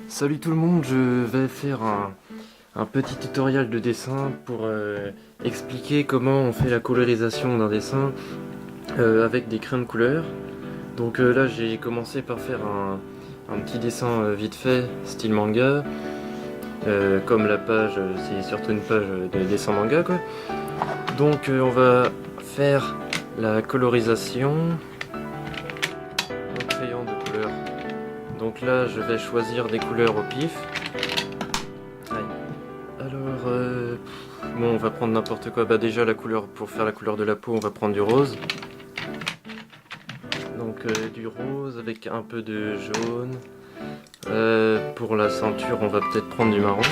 Salut tout le monde, je vais faire un petit tutoriel de dessin pour expliquer comment on fait la colorisation d'un dessin avec des crayons de couleur. Donc là j'ai commencé par faire un petit dessin vite fait, style manga. Comme la page, c'est surtout une page de dessin manga quoi. Donc on va faire la colorisation au crayon de couleur. Donc là je vais choisir des couleurs au pif. Aïe. Alors, bon, on va prendre n'importe quoi. Bah déjà la couleur, pour faire la couleur de la peau, on va prendre du rose. Donc du rose avec un peu de jaune. Pour la ceinture, on va peut-être prendre du marron.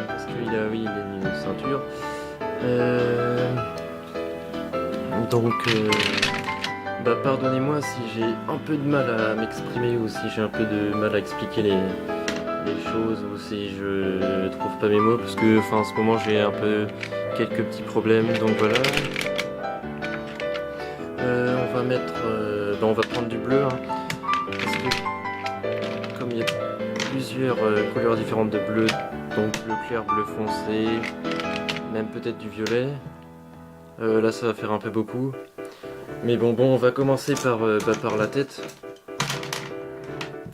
Parce qu'il a, oui, il a une ceinture. Donc, bah pardonnez-moi si j'ai un peu de mal à m'exprimer ou si j'ai un peu de mal à expliquer les choses ou si je trouve pas mes mots parce que enfin en ce moment j'ai un peu quelques petits problèmes donc voilà. On va mettre on va prendre du bleu hein, parce que comme il y a plusieurs couleurs différentes de bleu, donc bleu clair, bleu foncé, même peut-être du violet, là ça va faire un peu beaucoup, mais bon on va commencer par la tête.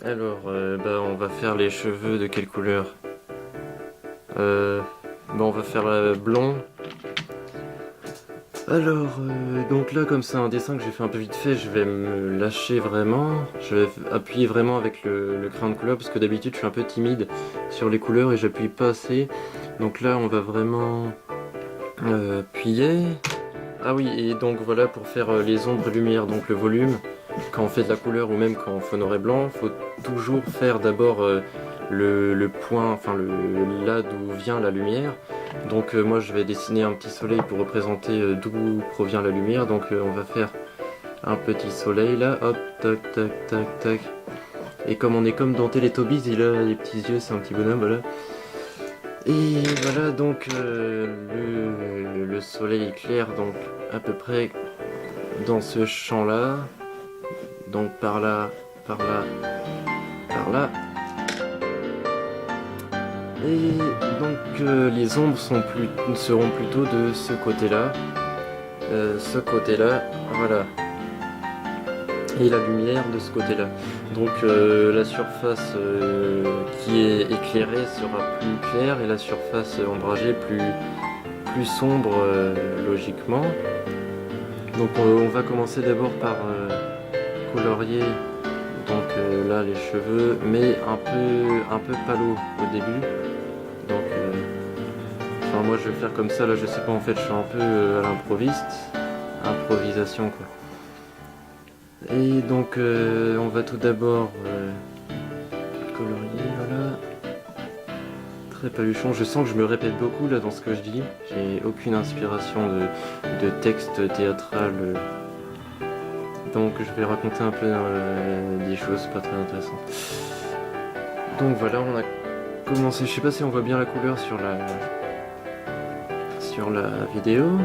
Alors on va faire les cheveux de quelle couleur? On va faire blond. Alors, donc là, comme c'est un dessin que j'ai fait un peu vite fait, je vais me lâcher vraiment. Je vais appuyer vraiment avec le crayon de couleur parce que d'habitude je suis un peu timide sur les couleurs et j'appuie pas assez. Donc là, on va vraiment appuyer. Ah oui, et donc voilà pour faire les ombres et lumières, donc le volume. Quand on fait de la couleur ou même quand on fait noir et blanc, faut toujours faire d'abord le point, enfin là d'où vient la lumière. Donc moi je vais dessiner un petit soleil pour représenter d'où provient la lumière. Donc on va faire un petit soleil là, hop, tac, tac, tac, tac. Et comme on est comme dans Teletubbies, il a les petits yeux, c'est un petit bonhomme, voilà. Et voilà donc le soleil éclaire donc à peu près dans ce champ là. Donc par là, par là, par là. Et donc les ombres seront plutôt de ce côté-là. Ce côté-là, voilà. Et la lumière de ce côté-là. Donc la surface qui est éclairée sera plus claire et la surface ombragée plus sombre logiquement. Donc on va commencer d'abord par colorier donc là les cheveux, mais un peu palo au début. Donc enfin, moi je vais faire comme ça, là je sais pas en fait, je suis un peu à l'improviste, improvisation quoi. Et donc on va tout d'abord colorier, voilà. Très paluchon, je sens que je me répète beaucoup là dans ce que je dis, j'ai aucune inspiration de texte théâtral. Donc je vais raconter un peu des choses pas très intéressantes. Donc voilà, on a commencé, je sais pas si on voit bien la couleur sur la vidéo.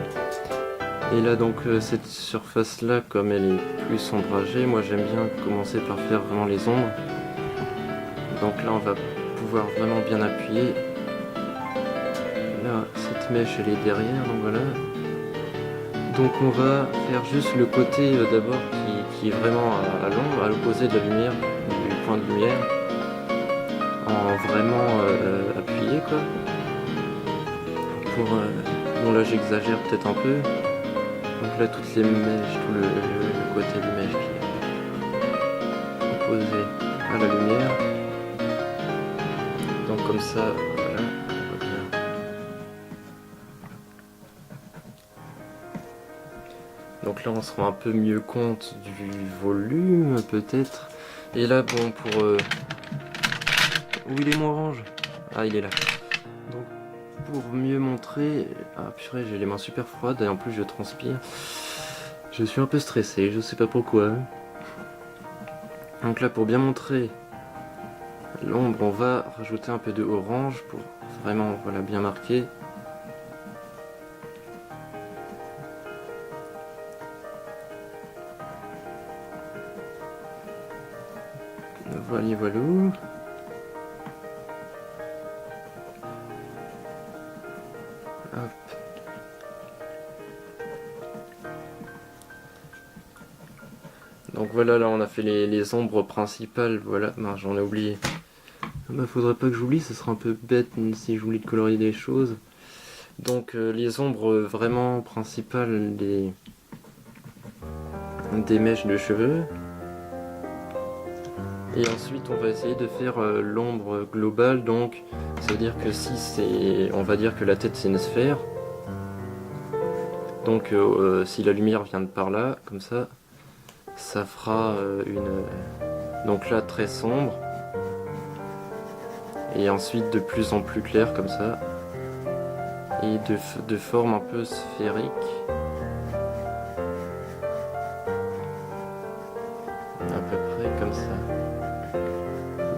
Et là donc cette surface là, comme elle est plus ombragée, moi j'aime bien commencer par faire vraiment les ombres. Donc là on va pouvoir vraiment bien appuyer. Là cette mèche elle est derrière, donc voilà. Donc on va faire juste le côté d'abord qui est vraiment à l'ombre, à l'opposé de la lumière, du point de lumière, en vraiment appuyé quoi. Pour, bon là j'exagère peut-être un peu. Donc là toutes les mèches, tout le côté des mèches qui est opposé à la lumière. Donc comme ça, voilà, on voit bien. Donc là on se rend un peu mieux compte du volume peut-être. Et là bon pour... Où il est mon orange? Ah il est là. Donc pour mieux montrer... Ah purée j'ai les mains super froides et en plus je transpire. Je suis un peu stressé, je sais pas pourquoi. Donc là pour bien montrer l'ombre on va rajouter un peu de orange pour vraiment voilà, bien marquer. Voilà, voilà. Hop. Donc voilà, là on a fait les ombres principales, voilà, ben, j'en ai oublié. Bah, faudrait pas que j'oublie, ce serait un peu bête si j'oublie de colorier des choses. Donc les ombres vraiment principales des mèches de cheveux. Et ensuite on va essayer de faire l'ombre globale, donc ça veut dire que si c'est, on va dire que la tête c'est une sphère. Donc si la lumière vient de par là, comme ça fera donc là très sombre. Et ensuite de plus en plus clair comme ça. Et de forme un peu sphérique. À peu près comme ça.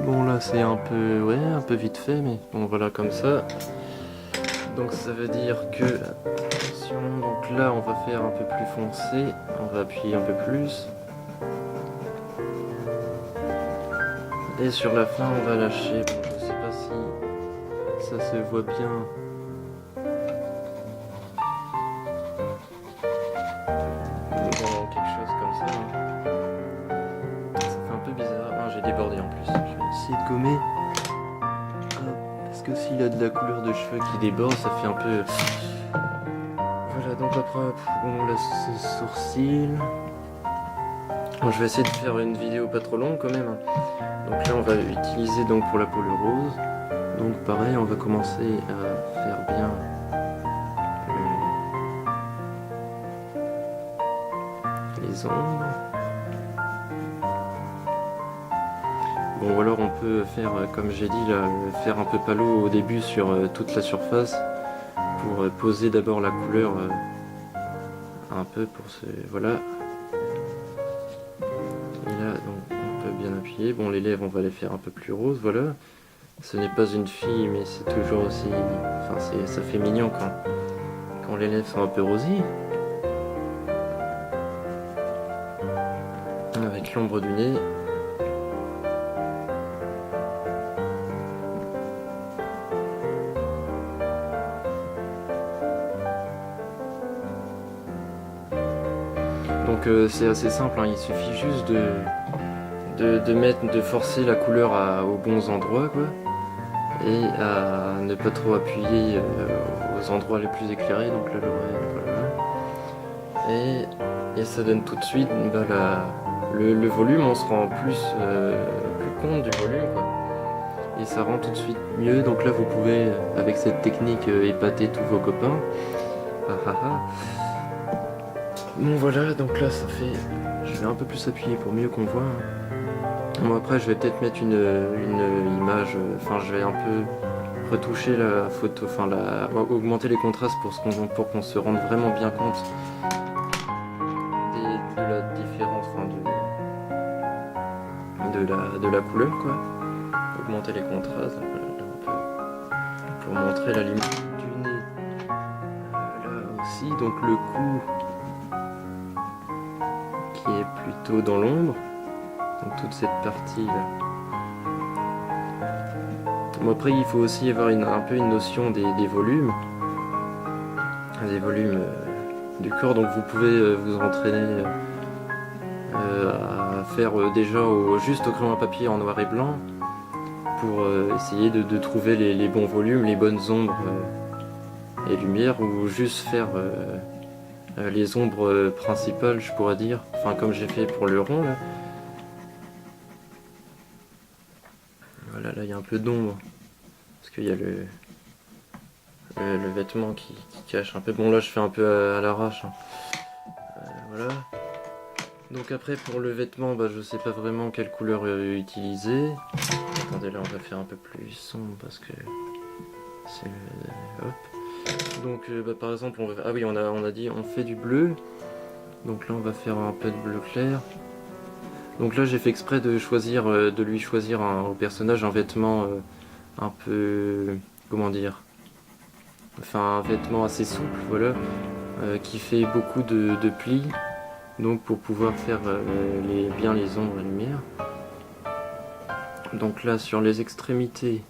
Bon là c'est un peu, ouais, un peu vite fait, mais bon voilà comme ça. Donc ça veut dire que, attention, donc là on va faire un peu plus foncé, on va appuyer un peu plus. Et sur la fin on va lâcher, bon, je sais pas si ça se voit bien. Bon, quelque chose comme ça. Ça fait un peu bizarre. Ah, j'ai débordé en plus. Je vais essayer de gommer. Parce que s'il a de la couleur de cheveux qui déborde, ça fait un peu... Voilà, donc après, bon, là c'est sourcils. Bon, je vais essayer de faire une vidéo pas trop longue quand même. Donc là on va utiliser donc pour la peau le rose. Donc pareil, on va commencer à faire bien les ombres. Bon, ou alors on peut faire, comme j'ai dit là, faire un peu palo au début sur toute la surface pour poser d'abord la couleur un peu pour ce... voilà. Et là, donc, on peut bien appuyer. Bon, les lèvres, on va les faire un peu plus roses, voilà. Ce n'est pas une fille, mais c'est toujours aussi... Enfin, ça fait mignon quand les lèvres sont un peu rosées. Avec l'ombre du nez. Donc c'est assez simple, hein. Il suffit juste de forcer la couleur aux bons endroits, quoi, et à ne pas trop appuyer aux endroits les plus éclairés, donc là l'oreille, voilà. Et ça donne tout de suite le volume, on se rend plus compte du volume, quoi. Et ça rend tout de suite mieux, donc là vous pouvez avec cette technique épater tous vos copains. Ah, ah, ah. Bon voilà, donc là ça fait... Je vais un peu plus appuyer pour mieux qu'on voit. Bon après je vais peut-être mettre une image, enfin je vais un peu retoucher la photo, enfin augmenter les contrastes pour qu'on se rende vraiment bien compte de la différence, de la couleur, quoi. Augmenter les contrastes, pour montrer la limite du nez. Là aussi, donc le cou qui est plutôt dans l'ombre, donc toute cette partie là. Bon, après il faut aussi avoir un peu une notion des volumes, du corps, donc vous pouvez vous entraîner à faire déjà juste au crayon à papier en noir et blanc pour essayer de trouver les bons volumes, les bonnes ombres et lumières, ou juste faire les ombres principales, je pourrais dire, enfin comme j'ai fait pour le rond là. Voilà, là il y a un peu d'ombre parce qu'il y a le vêtement qui cache un peu. Bon là je fais un peu à l'arrache, hein. Voilà. Donc après pour le vêtement, bah, je sais pas vraiment quelle couleur utiliser. Attendez, là on va faire un peu plus sombre parce que c'est... hop. Donc bah, par exemple, ah oui, on a dit on fait du bleu. Donc là on va faire un peu de bleu clair. Donc là j'ai fait exprès de lui choisir au personnage un vêtement un peu... comment dire, enfin un vêtement assez souple, voilà, qui fait beaucoup de plis. Donc pour pouvoir faire bien les ombres et lumières. Donc là sur les extrémités,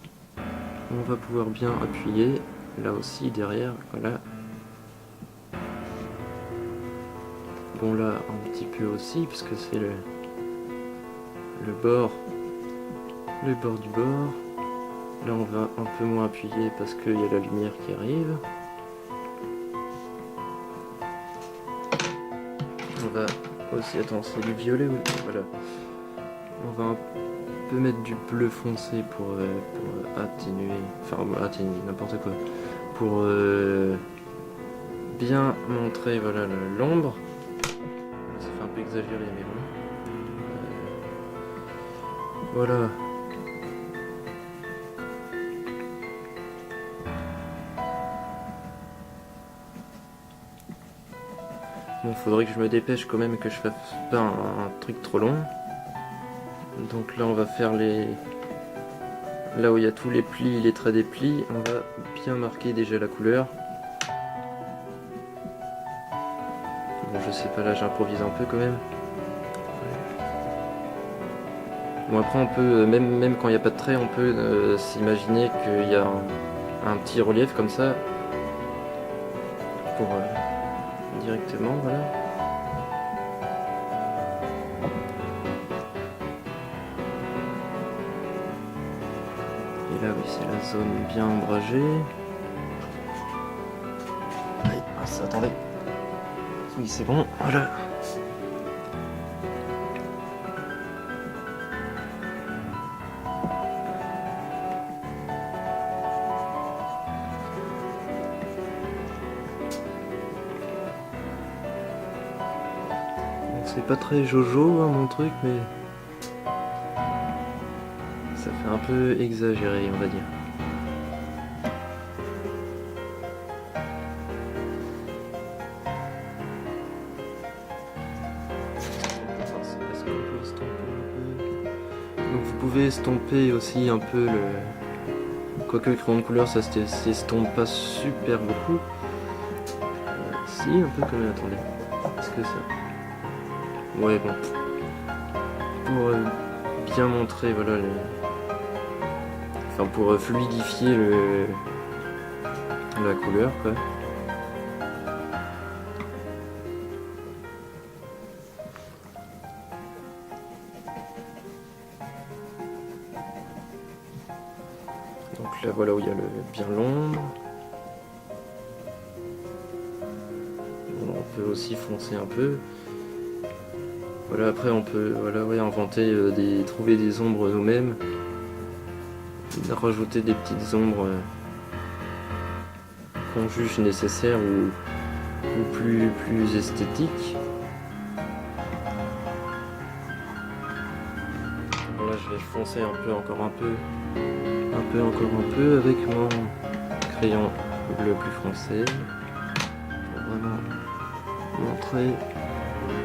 on va pouvoir bien appuyer. Là aussi derrière, voilà. Bon là un petit peu aussi parce que c'est le bord du bord. Là on va un peu moins appuyer parce qu'il y a la lumière qui arrive. On va aussi, attends, c'est du violet ou voilà. On va un peu mettre du bleu foncé pour atténuer, enfin atténuer n'importe quoi, pour bien montrer voilà l'ombre. Ça fait un peu exagéré mais bon. Voilà. Bon, faudrait que je me dépêche quand même et que je fasse pas un truc trop long. Donc là on va faire les... Là où il y a tous les plis, les traits des plis, on va bien marquer déjà la couleur. Bon je sais pas, là j'improvise un peu quand même. Bon après on peut, même quand il n'y a pas de trait, on peut s'imaginer qu'il y a un petit relief comme ça. Pour directement, voilà. Et là oui c'est la zone bien ombragée. Aïe, mince, attendez. Oui c'est bon, voilà. C'est pas très Jojo hein, mon truc, mais ça fait un peu exagéré on va dire. Est-ce qu'on peut estomper un peu? Donc vous pouvez estomper aussi un peu le... Quoique le crayon de couleur ça s'estompe pas super beaucoup. Si, un peu quand même, attendez. Est-ce que ça... Ouais bon. Pour bien montrer voilà enfin pour fluidifier la couleur quoi. Donc là voilà où il y a bien l'ombre. On peut aussi foncer un peu. Voilà, après on peut voilà, ouais, inventer, trouver des ombres nous-mêmes, rajouter des petites ombres qu'on juge nécessaires ou plus esthétiques. Là je vais foncer un peu, encore un peu avec mon crayon bleu plus foncé pour vraiment montrer.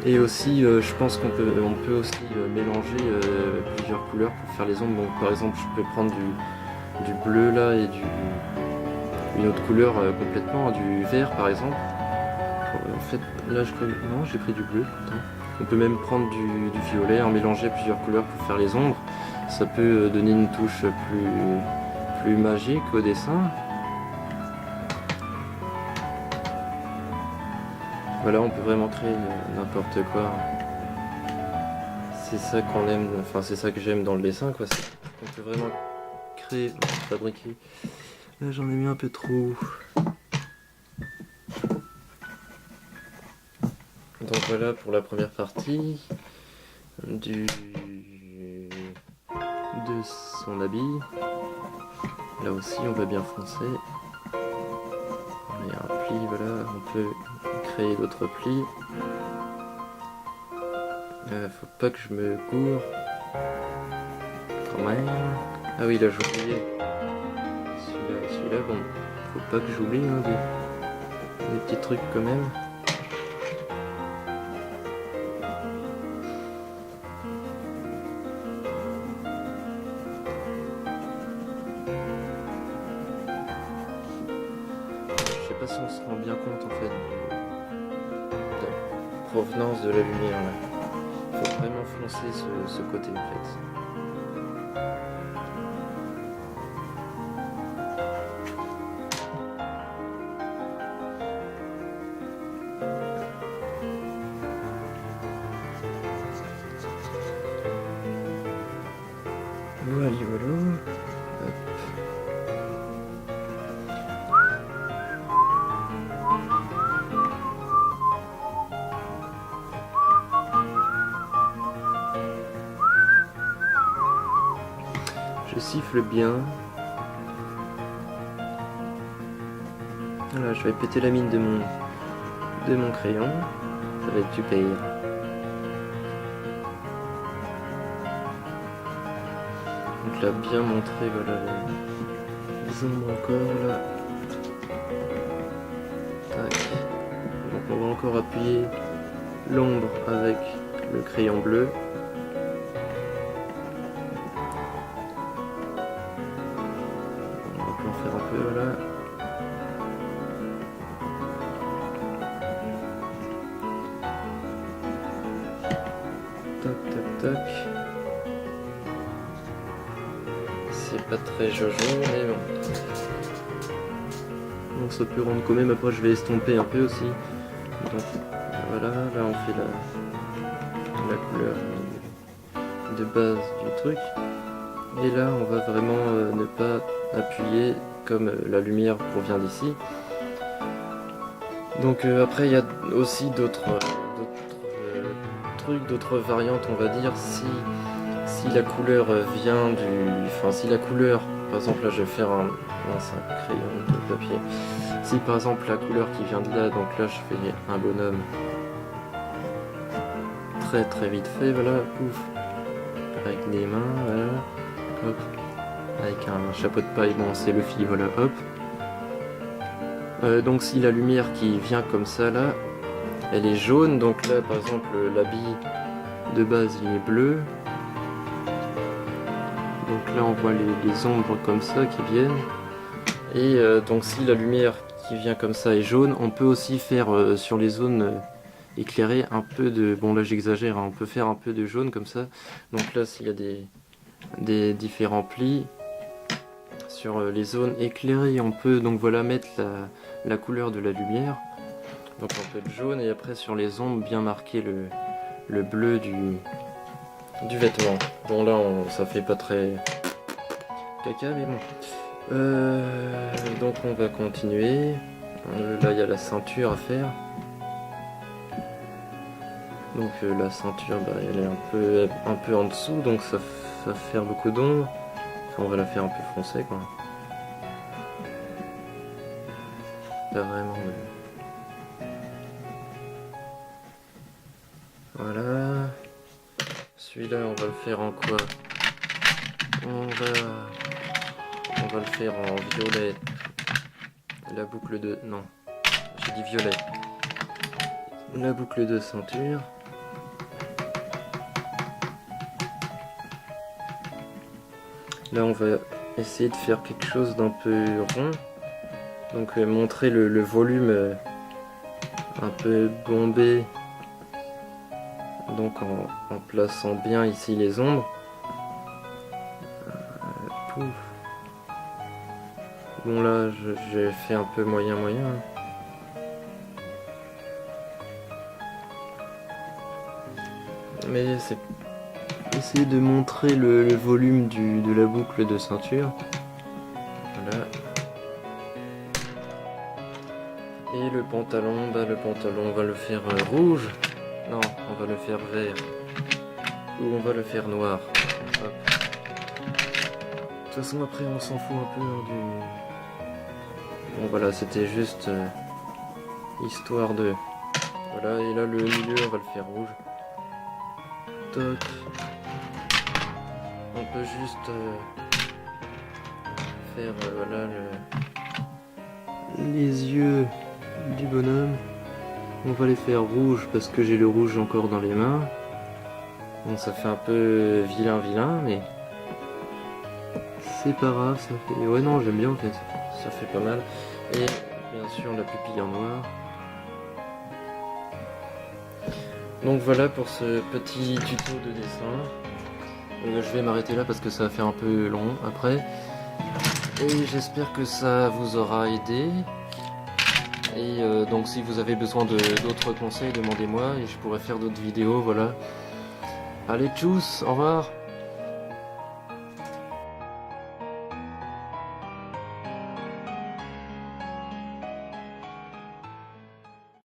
Et aussi je pense on peut aussi mélanger plusieurs couleurs pour faire les ombres. Donc par exemple je peux prendre du bleu là et une autre couleur complètement, du vert par exemple. En fait là non, j'ai pris du bleu. Attends. On peut même prendre du violet, en mélanger plusieurs couleurs pour faire les ombres. Ça peut donner une touche plus magique au dessin. Voilà, on peut vraiment créer n'importe quoi. C'est ça qu'on aime, enfin c'est ça que j'aime dans le dessin quoi. On peut vraiment créer, fabriquer. Là j'en ai mis un peu trop. Donc voilà pour la première partie de son habit. Là aussi on va bien foncer. Il y a un pli, voilà, on peut créer d'autres plis. Faut pas que je me cours. Quand même. Ah oui, là j'oubliais. Celui-là, bon, faut pas que j'oublie hein, des petits trucs quand même. Je sais pas si on se rend bien compte en fait de la provenance de la lumière là. Faut vraiment foncer ce côté en fait. Voilà, voilà. Je siffle bien. Voilà, je vais péter la mine de mon crayon. Ça va être super. Donc là, bien montré, voilà les ombres encore là. Tac. Donc on va encore appuyer l'ombre avec le crayon bleu. On va en faire un peu, voilà. Tac, tac, tac. C'est pas très jojo, mais bon. On ça peut rendre quand même. Après, je vais estomper un peu aussi. Donc voilà, là on fait la couleur de base du truc. Et là, on va vraiment ne pas appuyer comme la lumière provient d'ici. Donc après, il y a aussi d'autres trucs, d'autres variantes, on va dire, si la couleur vient du... Enfin, si la couleur, par exemple, là, je vais faire un crayon de papier. Si, par exemple, la couleur qui vient de là, donc là, je fais un bonhomme très très vite fait, voilà, pouf, avec des mains, voilà, hop, avec un chapeau de paille, bon, c'est Luffy, voilà, hop. Donc si la lumière qui vient comme ça, là, elle est jaune, donc là, par exemple, l'habit de base, il est bleu. Donc là on voit les ombres comme ça qui viennent. Et donc si la lumière qui vient comme ça est jaune, on peut aussi faire sur les zones éclairées un peu de... Bon là j'exagère, hein, on peut faire un peu de jaune comme ça. Donc là s'il y a des différents plis sur les zones éclairées, on peut donc voilà mettre la couleur de la lumière. Donc un peu de jaune et après sur les ombres bien marquer le bleu du vêtement. Bon là ça fait pas très caca mais bon. Donc on va continuer. Là il y a la ceinture à faire. Donc la ceinture bah, elle est un peu en dessous donc ça va faire beaucoup d'ombre. Enfin, on va la faire un peu foncée quoi. Pas vraiment mais... Voilà. Celui-là on va le faire en quoi? On va le faire en violet. La boucle de... Non, j'ai dit violet. La boucle de ceinture. Là on va essayer de faire quelque chose d'un peu rond. Donc montrer le volume un peu bombé. Donc en plaçant bien ici les ombres. Pouf. Bon là j'ai fait un peu moyen. Mais c'est essayer de montrer le volume de la boucle de ceinture. Voilà. Et le pantalon, bah le pantalon on va le faire rouge. Non, on va le faire vert. Ou on va le faire noir. Hop. De toute façon après on s'en fout un peu hein, du... Bon voilà, c'était juste histoire de... Voilà, et là le milieu on va le faire rouge. Toc. On peut juste faire voilà les yeux du bonhomme. On va les faire rouges parce que j'ai le rouge encore dans les mains. Bon ça fait un peu vilain mais c'est pas grave, ça fait... Ouais non j'aime bien en fait, ça fait pas mal. Et bien sûr la pupille en noir. Donc voilà pour ce petit tuto de dessin. Je vais m'arrêter là parce que ça va faire un peu long après. Et j'espère que ça vous aura aidé. Et donc si vous avez besoin d'autres conseils, demandez-moi et je pourrai faire d'autres vidéos, voilà. Allez, tchuss, au revoir.